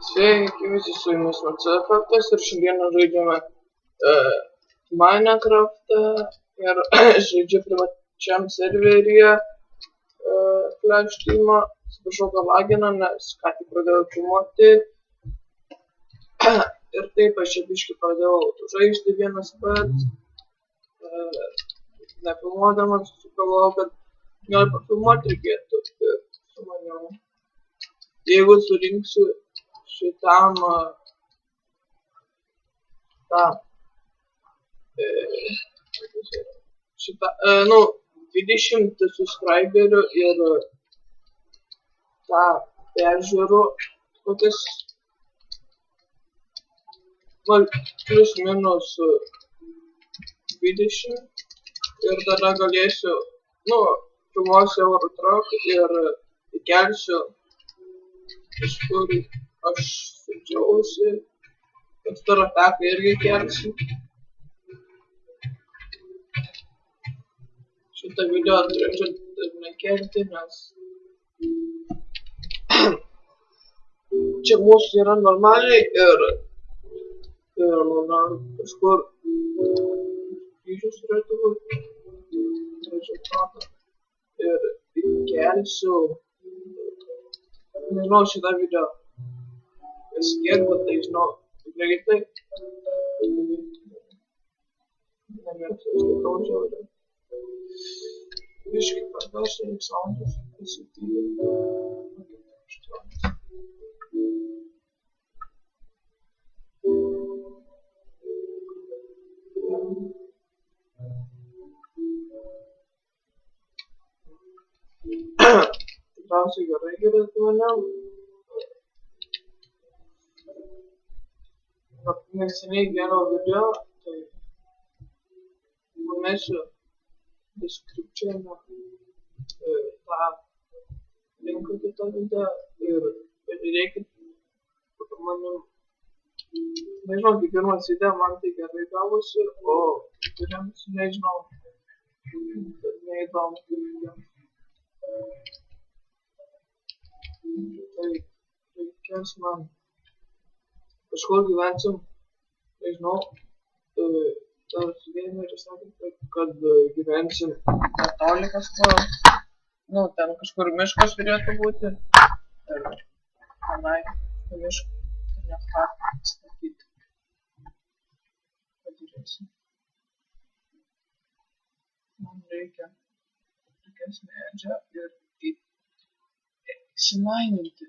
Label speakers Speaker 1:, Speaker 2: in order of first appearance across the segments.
Speaker 1: Sveiki visi, su jumis Marcefaktas ir šiandieną žaidžiame Minecraft'ą ir žaidžiu privačiam serveryje Flash Team'o. Atsiprašau, kad lagina, nes ką tik pradėjau filmuoti. Ir taip, aš čia biškį pradėjau žaisti vienas pats. Nefilmuodamas sugalvojau, kad gal pafilmuoti reikėtų. Ir sumaniau, jeigu surinksiu šitam nu 20 subscriberių ir tą peržiūrų kokias plus minus 20 ir tada galėsiu, filmuosiu Eurotruck ir įkelsiu kažkur aš sudžiausi, kad Starataką irgi kelsiu. Šitą video turėčiau ir nekelti, nes čia mūsų yra normaliai ir kažkur kryžius turėtų būti. Ir įkelsiu, nežinau, šitą video kiek, bet tai žinau greitai. Nemėgstu skaitau žiauriai. Biškį pagarsiu į soundus, įsityliu. Tikriausiai gerai girdėti mane. Neseniai geriau video, tai numesiu description'e tą linką kitą video ir pažiūrėkit, manim, nežinau, kaip pirmas video man tai gerai gavosi, o kuriems nežinau, neįdomu kaip jiems. Tai reikės man kažkur gyvensim, nežinau, tas gameris sakė, kad gyvensim netoli kažkur, ten kažkur miškas turėtų būti, ir tenai mišką net ką statyti. Pažiūrėsim. Man reikės medžio ir įsimaininti.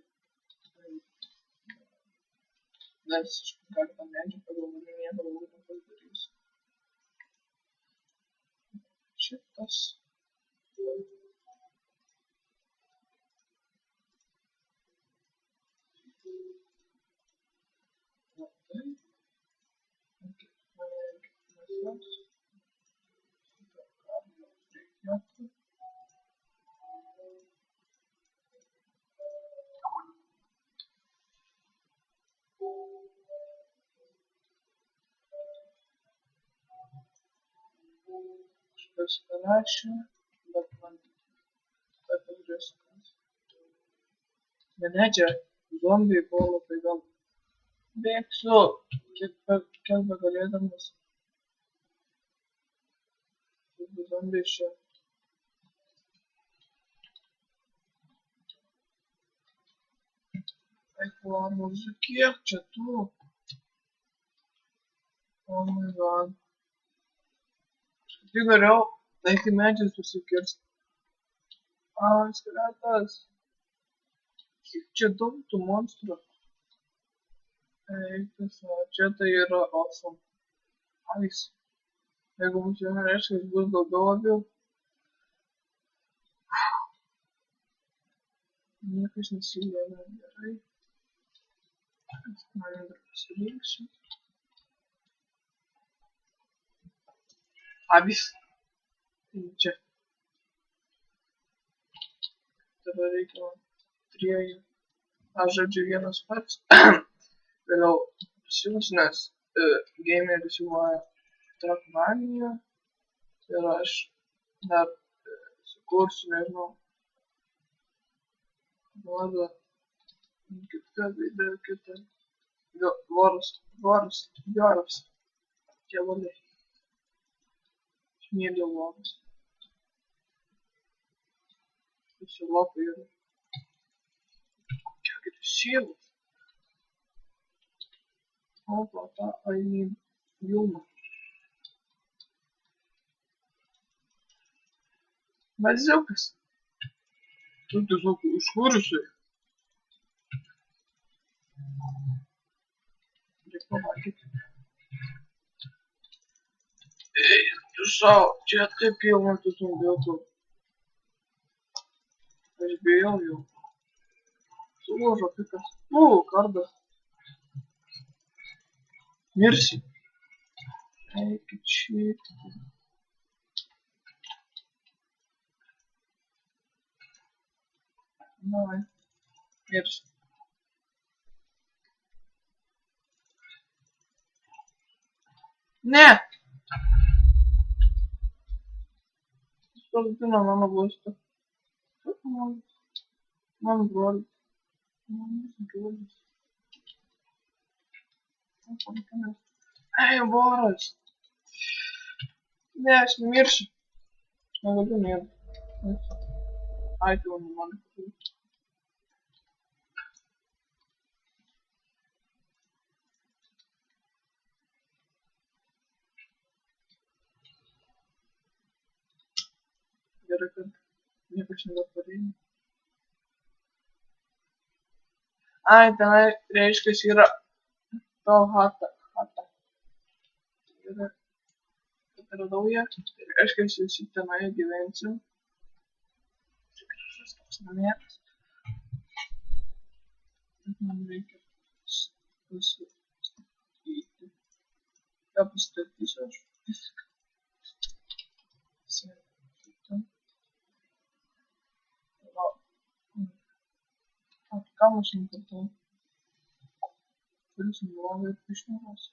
Speaker 1: Nes iš 15 medžių pagal mane nieko daugiau nepadarysiu. Šitas. Kažkas parašė, bet man tai pažiūrėsiu, kas. Menedžia, zombiai puola, tai gal bėgsiu, kiek begalėdamas. Zombiai čia. Eik, muzikai, kiek čia tų? Oh my god. Tik geriau, eiti medžiai susikirsti. Skeletas. Kiek čia daug tų monstrų. Eiktas, čia tai yra awesome. Ais. Jeigu bus viena reiškia, bus daugiau avių. Niekas nesijėmė gerai. Man dar pasirinksiu. Avis. Čia. Tada reikia 3. Aš žodžiu vienas pats. Vėliau prisijungs, nes gameris siūloja Trackmania. Ir aš dar sukursiu, nežinau, modą Kita video kita. Voras. Čia valai. Smėlio voras. Visi lapai yra. Kiek ir sielos. Opa, tą I need Vilma. Maziukas. Tu tiesiog užkūrusiai. Reikia pamatyti. Ei, tu savo, čia taip pilna tų zombiukų. Aš bijau jau. Sulūžo pikas. Kardas. Mirsi. Eikit šitą. Davai. Mirsi. Ne! Sprogdino mano būstą. Mano brolis. Ei, voras. Ne, aš nemiršiu. Aš negaliu mirti. Ai, tu man. Gerai, kad niekas nebepareina. Ai, tenai reiškias yra to hata. Ir atradau ją. Tai reiškias visi tenai gyvensim. Tikras toks namėtas. Bet man reikia pastatyti. Ką pastatysiu aš? Kam aš nukatau? Kuris nurovė pišniuos.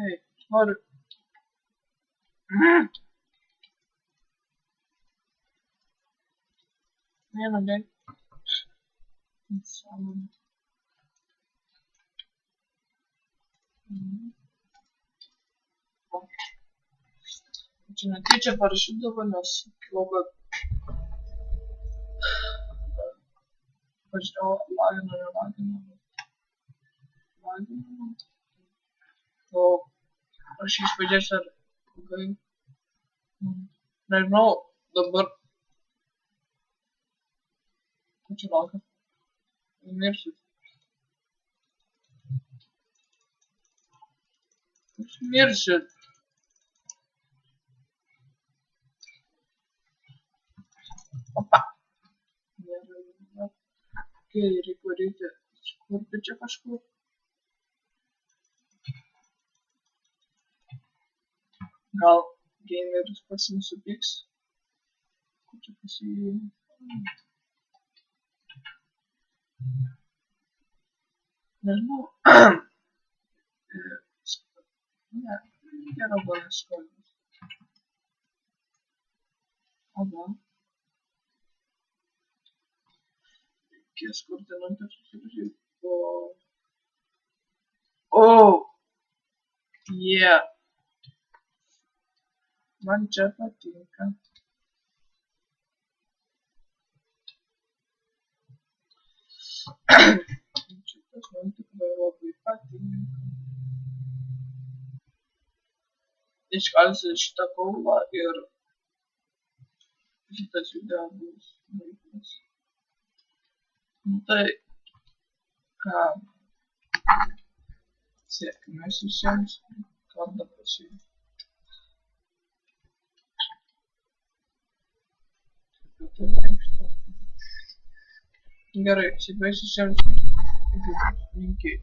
Speaker 1: Ei, noriu. Vieną dėk. Sąmonė. Čia netyčia parašydavo, nes labai pažiūrėjau lagino. O aš iš pradžios ar ilgai. Nežinau, dabar. Ko čia laukia? Mirsiu. Aš mirsiu. Opa. Kai reikia varyti kurti čia kažkur. Gal gameris pasinusupyks. Kur čia pasijį. Nežinau. Ne, gero buvo skolis. Oba. Reikės koordinatės susiržyti. Yeah. Man čia patinka. Šitas man tikrai labai patinka. Iškalsiu šitą kovą ir šitas video bus vaikas. Tai ką? Sėkmės visiems. Kardą pasiūlyti. Gerai, sėkmės visiems. Linkiai.